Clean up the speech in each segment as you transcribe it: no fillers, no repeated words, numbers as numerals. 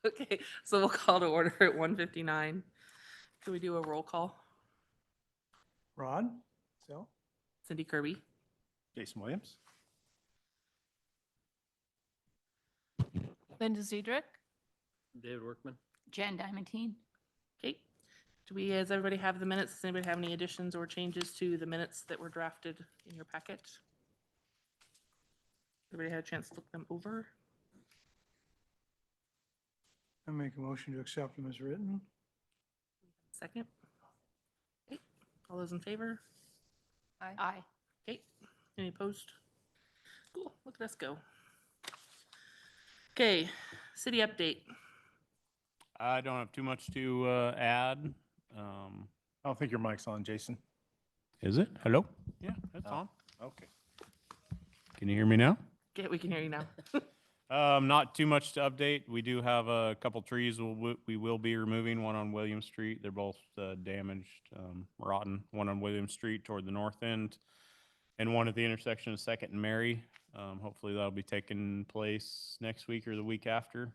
Okay, so we'll call to order at 1:59. Can we do a roll call? Rod? So? Cindy Kirby, Jason Williams? Linda Zedrick. David Workman. Jan Diamantine. okay. Does everybody have the minutes? Does anybody have any additions or changes to the minutes that were drafted in your packet? Everybody had a chance to look them over? I make a motion to accept them as written. Second? Okay, all those in favor? Aye. Okay, any opposed? Cool, look at us go. Okay, city update. I don't have too much to add. I don't think your mic's on, Jason. Is it? Hello? Yeah, that's Oh. on. Okay. Can you hear me now? Okay, we can hear you now. Not too much to update. We do have a couple trees we will be removing, one on William Street. They're both damaged, rotten. One on William Street toward the north end, and one at the intersection of Second and Mary. Hopefully that'll be taking place next week or the week after.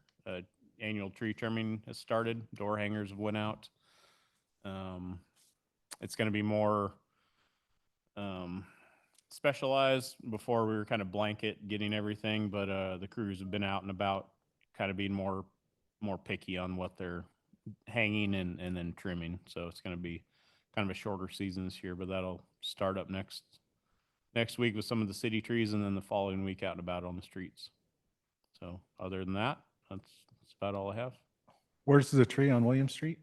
Annual tree trimming has started. Door hangers have went out. It's going to be more specialized. Before we were kind of blanket getting everything, but the crews have been out and about, kind of being more picky on what they're hanging and then trimming. So it's going to be kind of a shorter season this year, but that'll start up next week with some of the city trees, and then the following week out and about on the streets. So other than that, that's about all I have. Where's the tree on William Street?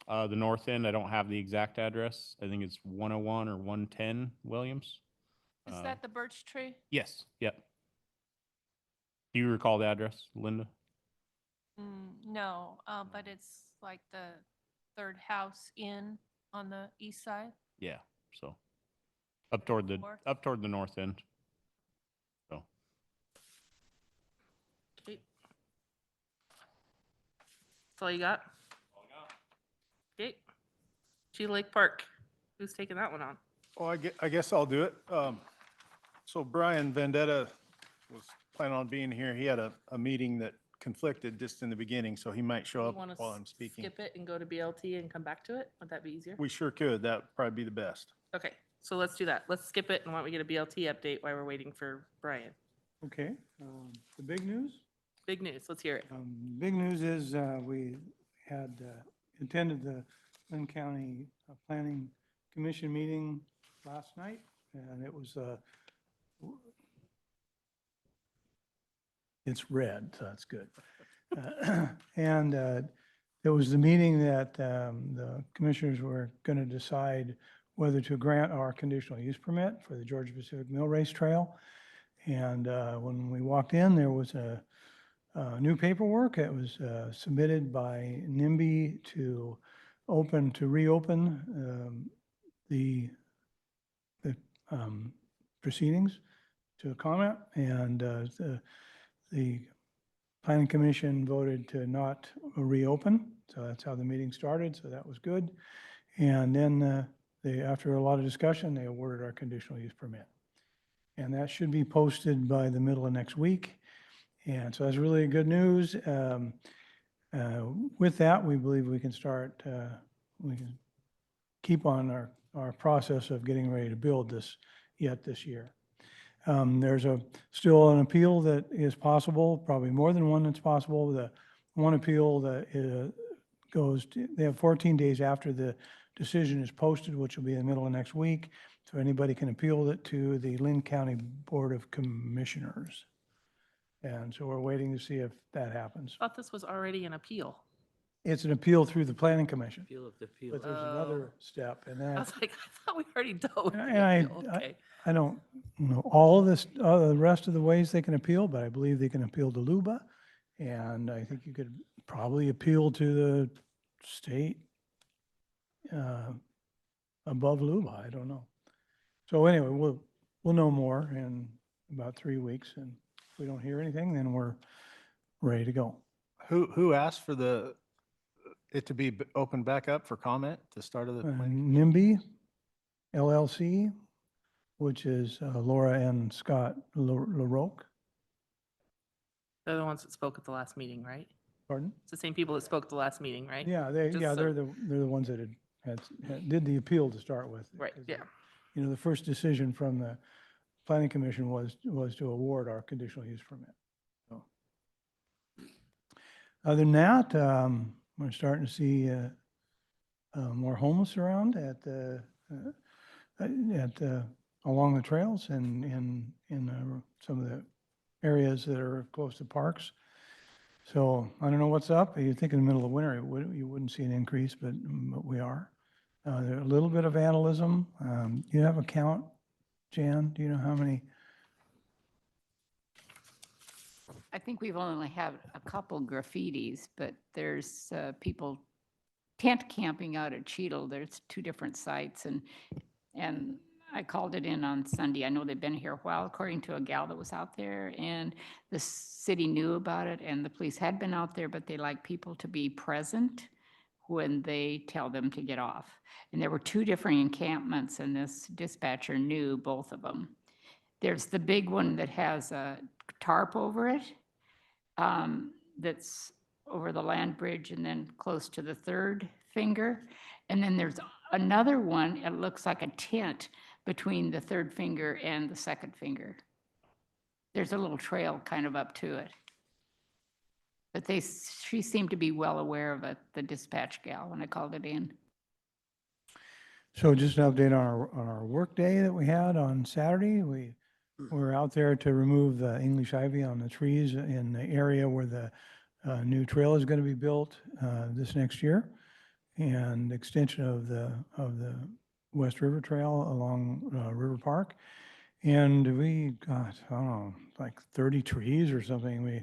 The north end, I don't have the exact address. I think it's 101 or 110 Williams. Is that the birch tree? Yes. Yep. Do you recall the address, Linda? No, but it's like the third house in on the east side. Yeah. So up toward the north end. So Okay. That's all you got? Okay. Cheetah Lake Park, who's taking that one on? Oh, I guess I'll do it. So Brian Vendetta was planning on being here. He had a meeting that conflicted just in the beginning, so he might show You up wanna while I'm speaking. Skip it and go to BLT and come back to it? Would that be easier? We sure could. That'd probably be the best. Okay, so let's do that. Let's skip it and why don't we get a BLT update while we're waiting for Brian? Okay, the big news? Big news, let's hear it. Big news is we had attended the Lynn County Planning Commission meeting last night, and it was, it's red, so that's good. And it was the meeting that the commissioners were going to decide whether to grant our conditional use permit for the Georgia Pacific Mill Race Trail. And when we walked in, there was a new paperwork. It was submitted by NIMBY to reopen the proceedings to comment. And the Planning Commission voted to not reopen. So that's how the meeting started. So that was good. And then after a lot of discussion, they awarded our conditional use permit. And that should be posted by the middle of next week. And so that's really good news. With that, we believe we can start, we can keep on our process of getting ready to build this year. There's still an appeal that is possible, probably more than one that's possible. The one appeal that they have 14 days after the decision is posted, which will be in the middle of next week. So anybody can appeal it to the Lynn County Board of Commissioners. And so we're waiting to see if that happens. I thought this was already an appeal. It's an appeal through the Planning Commission, appeal of the appeal. but there's another step, and I that, was like, I thought we already dealt with And the I- appeal. Okay. I don't know all of this, the rest of the ways they can appeal, but I believe they can appeal to LUBA. And I think you could probably appeal to the state above LUBA, I don't know. So anyway, we'll know more in about 3 weeks, and if we don't hear anything, then we're ready to go. Who asked for it to be opened back up for comment at the start of the planning? NIMBY LLC, which is Laura and Scott LaRoque. They're the ones that spoke at the last meeting, right? Pardon? It's the same people that spoke at the last meeting, right? Yeah, Just so- they're the ones that did the appeal to start with. Right, 'Cause, yeah. You know, the first decision from the planning commission was to award our conditional use permit. So, other than that, we're starting to see more homeless around along the trails and in some of the areas that are close to parks. So I don't know what's up. You'd think in the middle of winter, you wouldn't see an increase, but we are. There's a little bit of vandalism. Do you have a count, Jan? Do you know how many? I think we've only had a couple graffitis, but there's people tent camping out at Cheadle. There's two different sites and I called it in on Sunday. I know they've been here a while, according to a gal that was out there, and the city knew about it and the police had been out there, but they like people to be present when they tell them to get off. And there were two different encampments and this dispatcher knew both of them. There's the big one that has a tarp over it, that's over the land bridge and then close to the third finger. And then there's another one, it looks like a tent between the third finger and the second finger. There's a little trail kind of up to it. But she seemed to be well aware of it, the dispatch gal, when I called it in. So just an update on our work day that we had on Saturday. We were out there to remove the English ivy on the trees in the area where the new trail is going to be built this next year, and extension of the West River Trail along River Park. And we got, I don't know, like 30 trees or something. We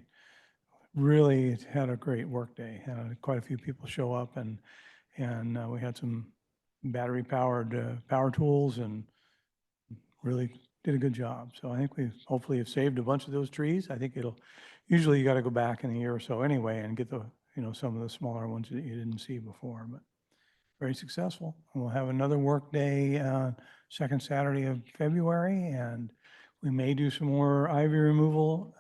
really had a great work day. Had quite a few people show up, and we had some battery powered power tools and really did a good job. So I think we hopefully have saved a bunch of those trees. I think usually you got to go back in a year or so anyway and get some of the smaller ones that you didn't see before, but very successful. And we'll have another work day, second Saturday of February, and we may do some more ivy removal,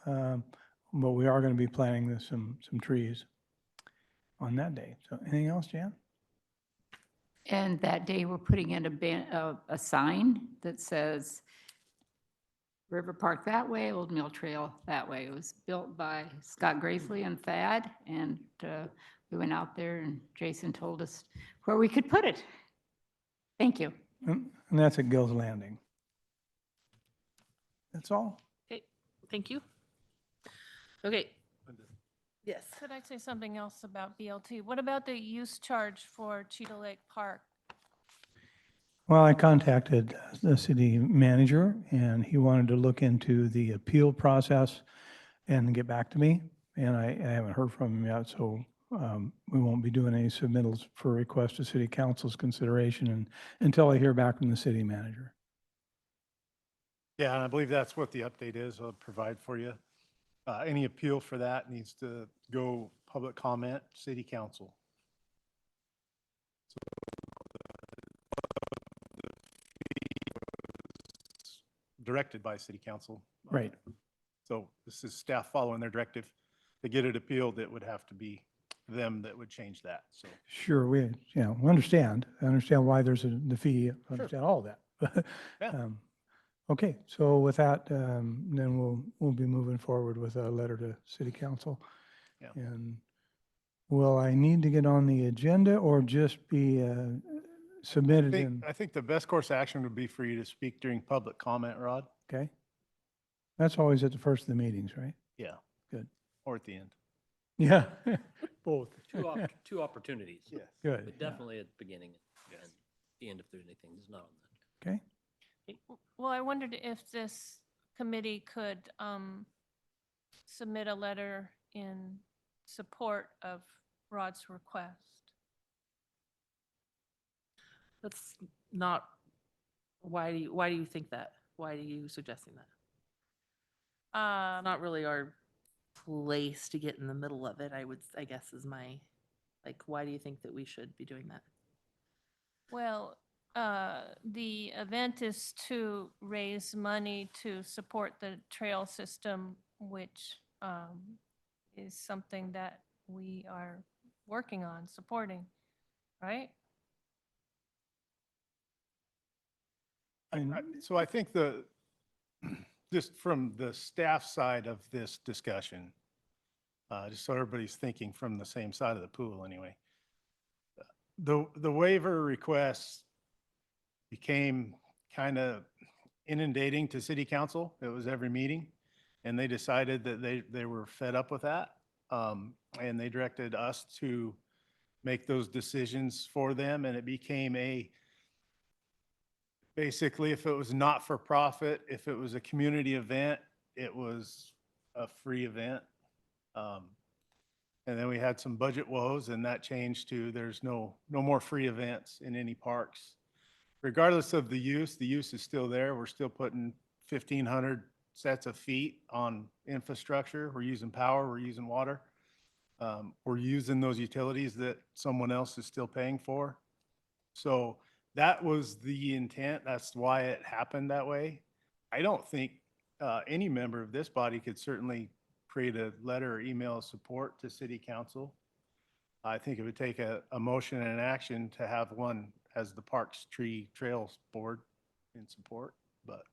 but we are going to be planting some trees on that day. So anything else, Jan? And that day, we're putting in a sign that says River Park that way, Old Mill Trail that way. It was built by Scott Gracely and Thad, and we went out there and Jason told us where we could put it. Thank you. And that's at Gill's Landing. That's all. Okay, thank you. Okay. Yes. Could I say something else about BLT? What about the use charge for Cheetah Lake Park? Well, I contacted the city manager, and he wanted to look into the appeal process and get back to me. And I haven't heard from him yet, so we won't be doing any submittals for request to city council's consideration until I hear back from the city manager. Yeah, and I believe that's what the update is. I'll provide for you. Any appeal for that needs to go public comment, city council. Directed by city council. Right. So this is staff following their directive. To get it appealed, it would have to be them that would change that, so. Sure, we understand. I understand why there's the fee, I understand all of that. Yeah. Okay, so with that, then we'll be moving forward with a letter to city council. Yeah. And will I need to get on the agenda or just be submitted in? I think the best course of action would be for you to speak during public comment, Rod. Okay. That's always at the first of the meetings, right? Yeah. Good. Or at the end. Yeah, both. Two opportunities. Yes. Good. But yeah. definitely at the beginning Yes. and the end if there's anything that's not on that. Okay, Well, I wondered if this committee could submit a letter in support of Rod's request. That's not, why do you think that? Why are you suggesting that? Not really our place to get in the middle of it, I guess is my, like, why do you think that we should be doing that? Well, the event is to raise money to support the trail system, which is something that we are working on, supporting, right? And So I think just from the staff side of this discussion, just so everybody's thinking from the same side of the pool anyway. The waiver requests became kind of inundating to city council. It was every meeting. And they decided that they were fed up with that. And they directed us to make those decisions for them. And it became basically, if it was not for profit, if it was a community event, it was a free event. And then we had some budget woes and that changed to there's no more free events in any parks. Regardless of the use is still there. We're still putting 1,500 sets of feet on infrastructure. We're using power, we're using water. We're using those utilities that someone else is still paying for. So that was the intent. That's why it happened that way. I don't think any member of this body could certainly create a letter or email of support to city council. I think it would take a motion and an action to have one as the Parks Tree Trails Board in support, but.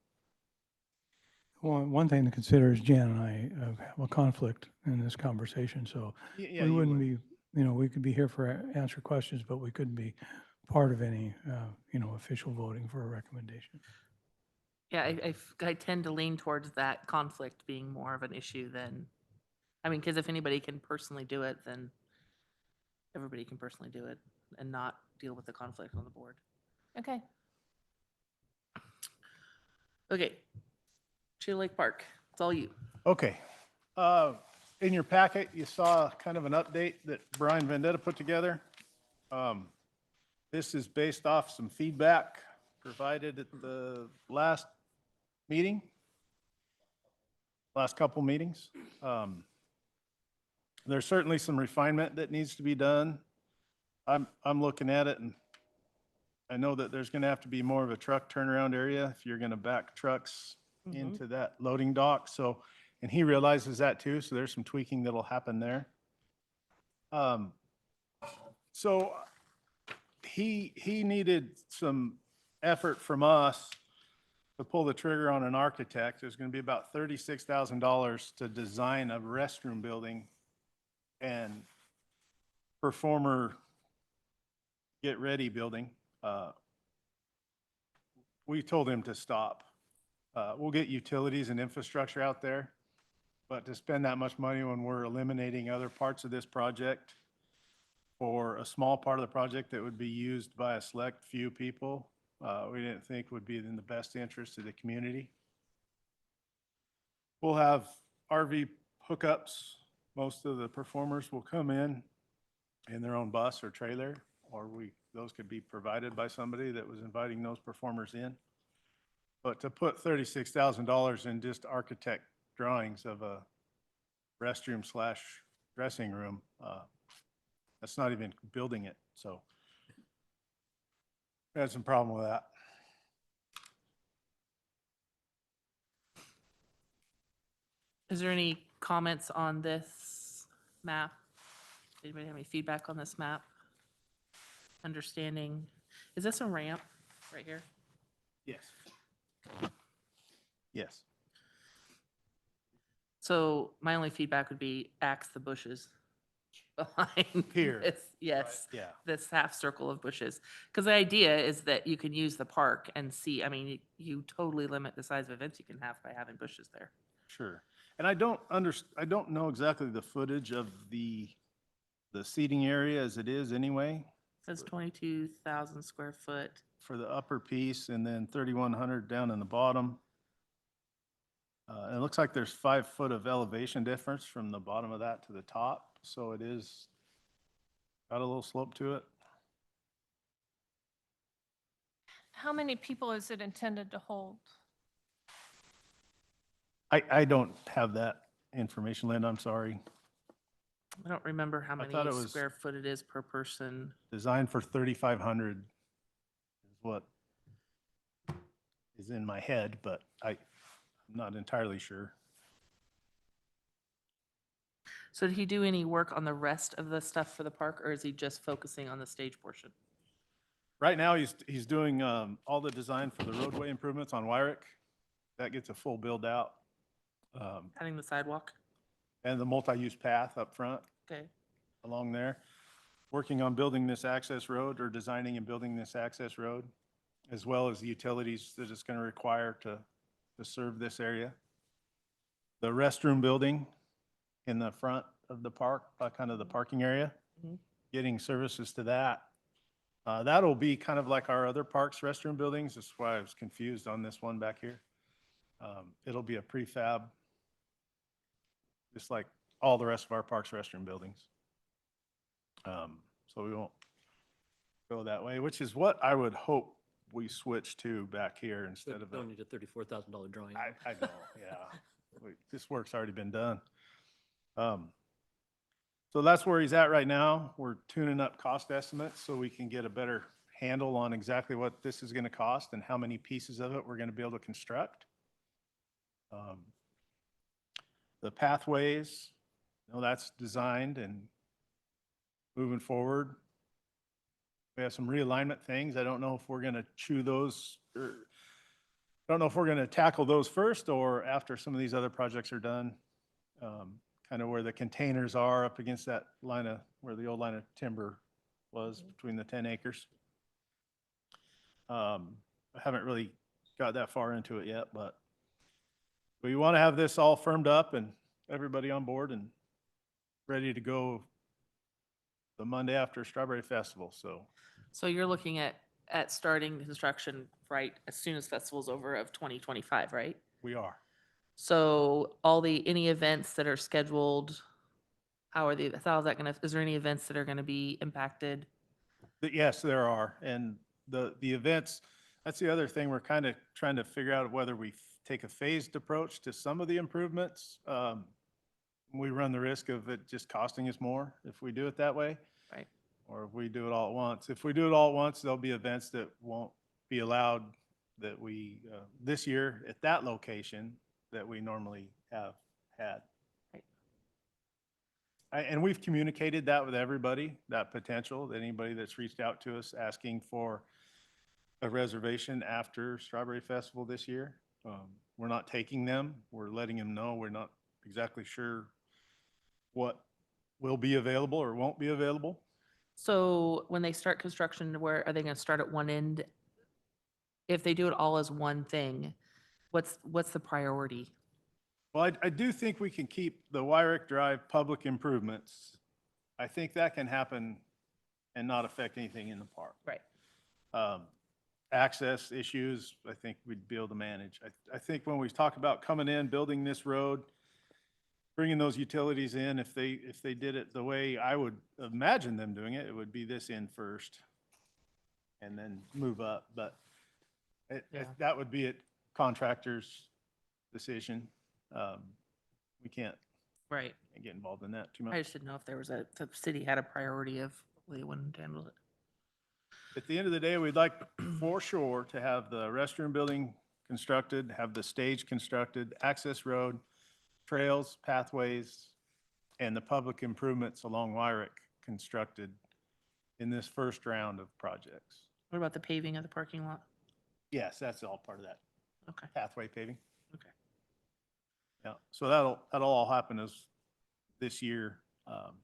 one thing to consider is Jan and I have a conflict in this conversation, so Yeah, we you wouldn't would. be, we could be here for answer questions, but we couldn't be part of any, official voting for a recommendation. Yeah, I tend to lean towards that conflict being more of an issue than, I mean, because if anybody can personally do it, then everybody can personally do it and not deal with the conflict on the board. Okay. Okay. Cheetah Lake Park, it's all you. Okay. In your packet, you saw kind of an update that Brian Vendetta put together. This is based off some feedback provided at the last meeting, last couple meetings. There's certainly some refinement that needs to be done. I'm looking at it and I know that there's going to have to be more of a truck turnaround area if you're going to back trucks Mhm. into that loading dock. So, and he realizes that too. So there's some tweaking that'll happen there. So he needed some effort from us to pull the trigger on an architect. There's going to be about $36,000 to design a restroom building and performer get ready building. We told him to stop. We'll get utilities and infrastructure out there, but to spend that much money when we're eliminating other parts of this project for a small part of the project that would be used by a select few people, we didn't think would be in the best interest of the community. We'll have RV hookups. Most of the performers will come in their own bus or trailer, or those could be provided by somebody that was inviting those performers in. But to put $36,000 in just architect drawings of a restroom / dressing room, that's not even building it. So I had some problem with that. Is there any comments on this map? Anybody have any feedback on this map? Understanding, is this a ramp right here? Yes. Yes. So my only feedback would be axe the bushes behind Here, this. Yes, Yeah. this half circle of bushes. Because the idea is that you can use the park and see, I mean, you totally limit the size of events you can have by having bushes there. Sure. And I don't know exactly the footage of the seating area as it is anyway It says 22,000 square foot. for the upper piece and then 3,100 down in the bottom. And it looks like there's 5 foot of elevation difference from the bottom of that to the top. So it is got a little slope to it. How many people is it intended to hold? I don't have that information, Linda. I'm sorry. I don't remember how I many thought it was- square foot it is per person. Designed for 3,500 is what is in my head, but I'm not entirely sure. So did he do any work on the rest of the stuff for the park, or is he just focusing on the stage portion? Right now, he's doing all the design for the roadway improvements on Wyrick. That gets a full build out. Adding the sidewalk? And the multi-use path up front Okay. along there. Working on building this access road, or designing and building this access road, as well as the utilities that it's going to require to serve this area. The restroom building in the front of the park, kind of the parking area, Mhm. getting services to that. That'll be kind of like our other parks restroom buildings. That's why I was confused on this one back here. It'll be a prefab, just like all the rest of our parks restroom buildings. So we won't go that way, which is what I would hope we switch to back here instead of. Don't need a $34,000 drawing. I know, yeah. This work's already been done. So that's where he's at right now. We're tuning up cost estimates so we can get a better handle on exactly what this is going to cost and how many pieces of it we're going to be able to construct. The pathways, that's designed and moving forward. We have some realignment things. I don't know if we're going to chew those, or I don't know if we're going to tackle those first or after some of these other projects are done. Kind of where the containers are up against that line of, where the old line of timber was between the 10 acres. I haven't really got that far into it yet, but we want to have this all firmed up and everybody on board and ready to go the Monday after Strawberry Festival. So you're looking at starting construction right as soon as festival's over of 2025, right? We are. So any events that are scheduled, how is that gonna, is there any events that are gonna be impacted? Yes, there are. And the events, that's the other thing. We're kind of trying to figure out whether we take a phased approach to some of the improvements. We run the risk of it just costing us more if we do it that way. Right. Or if we do it all at once. If we do it all at once, there'll be events that won't be allowed that we, this year at that location that we normally have had. Right. And we've communicated that with everybody, that potential, anybody that's reached out to us asking for a reservation after Strawberry Festival this year. We're not taking them. We're letting them know we're not exactly sure what will be available or won't be available. So when they start construction, where are they gonna start at one end? If they do it all as one thing, what's the priority? Well, I do think we can keep the Wyrick Drive public improvements. I think that can happen and not affect anything in the park. Right. Access issues, I think we'd be able to manage. I think when we talk about coming in, building this road, bringing those utilities in, if they did it the way I would imagine them doing it, it would be this in first and then move up. But Yeah. that would be a contractor's decision. We can't Right. get involved in that too I much. just didn't know if the city had a priority of they wouldn't handle it. At the end of the day, we'd like for sure to have the restroom building constructed, have the stage constructed, access road, trails, pathways, and the public improvements along Wyrick constructed in this first round of projects. What about the paving of the parking lot? Yes, that's all part of that Okay. pathway paving. Okay. Yeah, so that'll all happen this year, if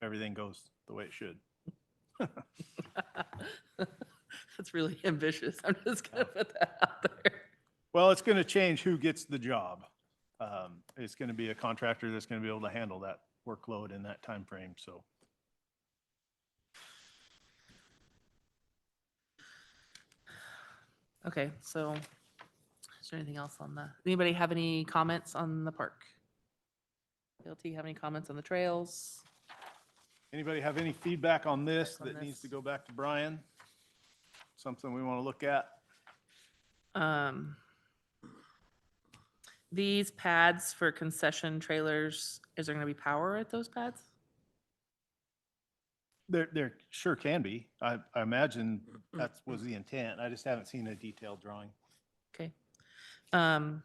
everything goes the way it should. That's really ambitious. I'm just gonna put that out there. Well, it's going to change who gets the job. It's going to be a contractor that's going to be able to handle that workload in that time frame. So Okay, so is there anything else on anybody have any comments on the park? LT, have any comments on the trails? anybody have any feedback on this On that needs to this. go back to Brian? Something we want to look at? These pads for concession trailers, is there gonna be power at those pads? There sure can be. I imagine that was the intent. I just haven't seen a detailed drawing. Okay. And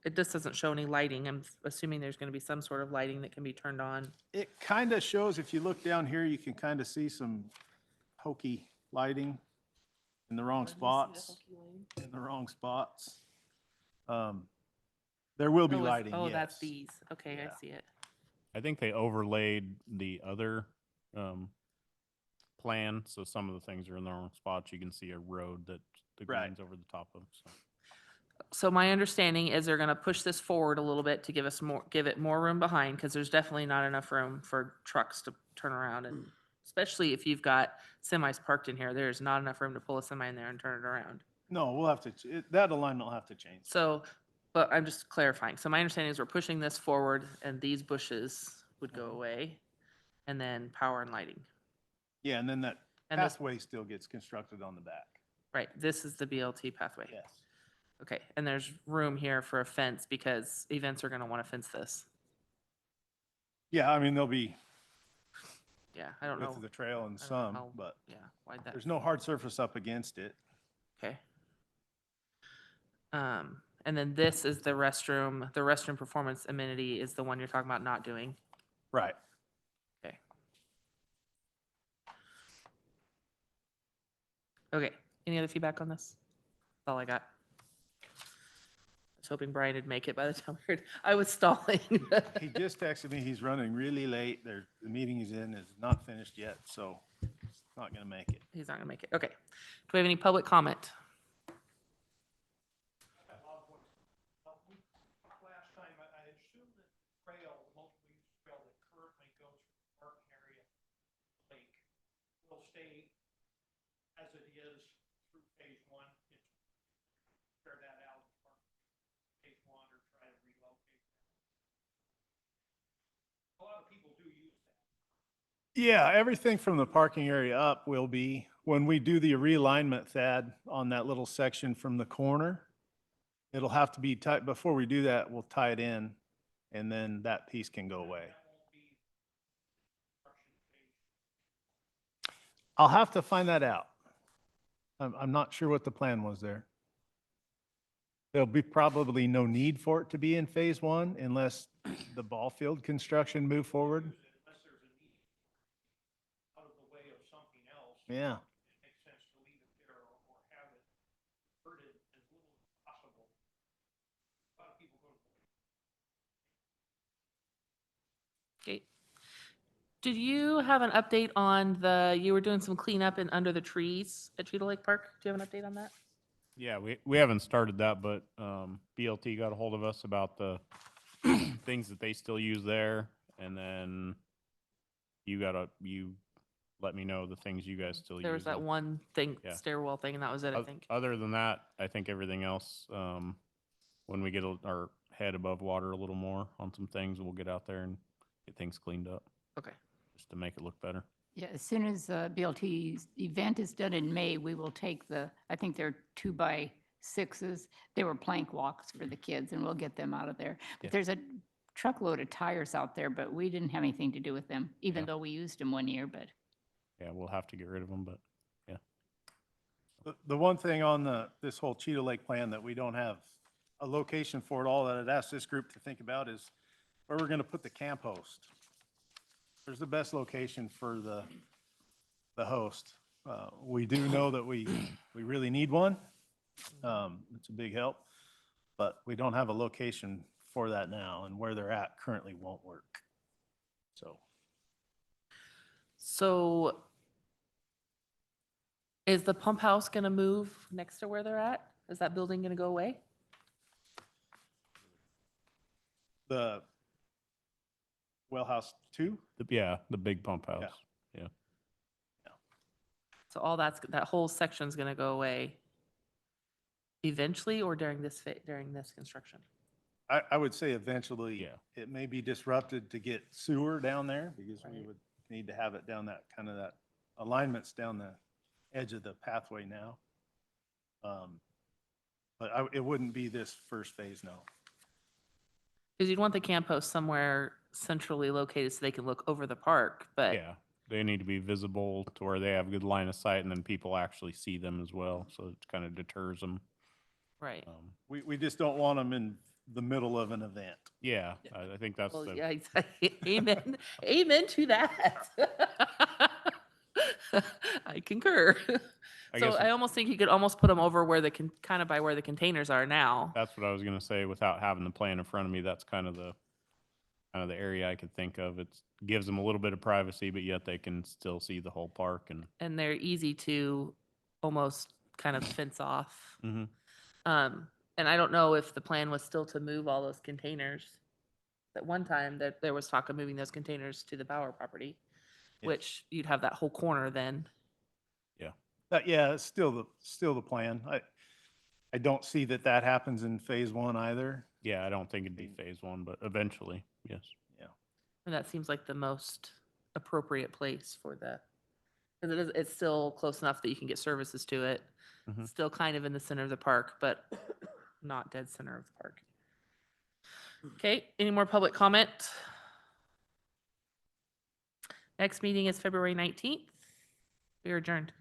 it just doesn't show any lighting. I'm assuming there's gonna be some sort of lighting that can be turned on. It kind of shows, if you look down here, you can kind of see some hokey lighting in the wrong spots, in the wrong spots. There will be Oh, lighting, oh, that's yes. these. Okay, Yeah. I see it. I think they overlaid the other plan, so some of the things are in the wrong spots. You can see a road that the Right. green's over the top of. So. So my understanding is they're gonna push this forward a little bit to give us more, give it more room behind, because there's definitely not enough room for trucks to turn around, and especially if you've got semis parked in here, there's not enough room to pull a semi in there and turn it around. No, we'll have to, that alignment will have to change. So, but I'm just clarifying. So my understanding is we're pushing this forward and these bushes would go away, and then power and lighting. Yeah, and then that And this, pathway still gets constructed on the back. right, this is the BLT pathway. Yes. Okay, and there's room here for a fence because events are gonna wanna fence this. Yeah, I mean, there'll be Yeah, I don't know. width of the trail and I don't know some, how- but Yeah, why'd that? there's no hard surface up against it. Okay. And then this is the restroom. The restroom performance amenity is the one you're talking about not doing. Right. Okay. Okay, any other feedback on this? That's all I got. I was hoping Brian would make it by the time we heard, I was stalling. He just texted me, he's running really late. The meeting he's in is not finished yet, so not gonna make it. He's not gonna make it. Okay. Do we have any public comment? Last time, I assume that trail, the multiple-use trail that currently goes from the parking area lake will stay as it is through phase one. It's tear that out, phase one, or try to relocate that. A lot of people do use that. Yeah, everything from the parking area up will be, when we do the realignment, Thad, on that little section from the corner, it'll have to be tight, before we do that, we'll tie it in, and then that piece can go away. That won't be construction phase. I'll have to find that out. I'm not sure what the plan was there. There'll be probably no need for it to be in phase one unless the ball field construction move forward. Unless there's a need out of the way of something else. Yeah. It makes sense to leave it there or have it hurted as little as possible. A lot of people go to. Okay. Did you have an update on you were doing some cleanup in under the trees at Cheetah Lake Park? Do you have an update on that? Yeah, we haven't started that, but BLT got a hold of us about the things that they still use there, and then you let me know the things you guys still use. There was that one thing, Yeah. stairwell thing, and that was it, I think. Other than that, I think everything else, when we get our head above water a little more on some things, we'll get out there and get things cleaned up Okay. just to make it look better. Yeah, as soon as BLT's event is done in May, we will take I think they're 2x6s. They were plank walks for the kids, and we'll get them out of there. Yeah. But there's a truckload of tires out there, but we didn't have anything to do with them, even Yeah. though we used them one year, but. Yeah, we'll have to get rid of them, but The one thing on this whole Cheetah Lake plan that we don't have a location for at all, that I'd ask this group to think about, is where we're gonna put the camp host. Where's the best location for the host? We do know that we really need one. It's a big help, but we don't have a location for that now, and where they're at currently won't work. So is the pump house gonna move next to where they're at? Is that building gonna go away? The well house 2? the big pump house. Yeah. So all that whole section's gonna go away eventually or during this construction? I would say eventually. Yeah. It may be disrupted to get sewer down there, because we Right. would need to have it down that, kind of that alignments down the edge of the pathway now. But it wouldn't be this first phase, no. Because you'd want the camp host somewhere centrally located so they can look over the park, but. Yeah, they need to be visible to where they have good line of sight, and then people actually see them as well, so it kind of deters them. Right. We just don't want them in the middle of an event. Yeah, I think that's Well, the, yeah, amen, amen to that. I concur. I So guess I almost think you could almost put them over where the kind of by where the containers are now. that's what I was gonna say. Without having the plan in front of me, that's kind of the area I could think of. It gives them a little bit of privacy, but yet they can still see the whole park and. And they're easy to almost kind of fence off. Mhm. And I don't know if the plan was still to move all those containers. At one time, that there was talk of moving those containers to the Bauer property, Yes. which you'd have that whole corner then. Yeah, it's still the plan. I don't see that happens in phase one either. Yeah, I don't think it'd be phase one, but eventually, yes. And that seems like the most appropriate place for the, because it's still close enough that you can get services to it. Mhm. Still kind of in the center of the park, but not dead center of the park. Okay, any more public comment? Next meeting is February 19th. We are adjourned.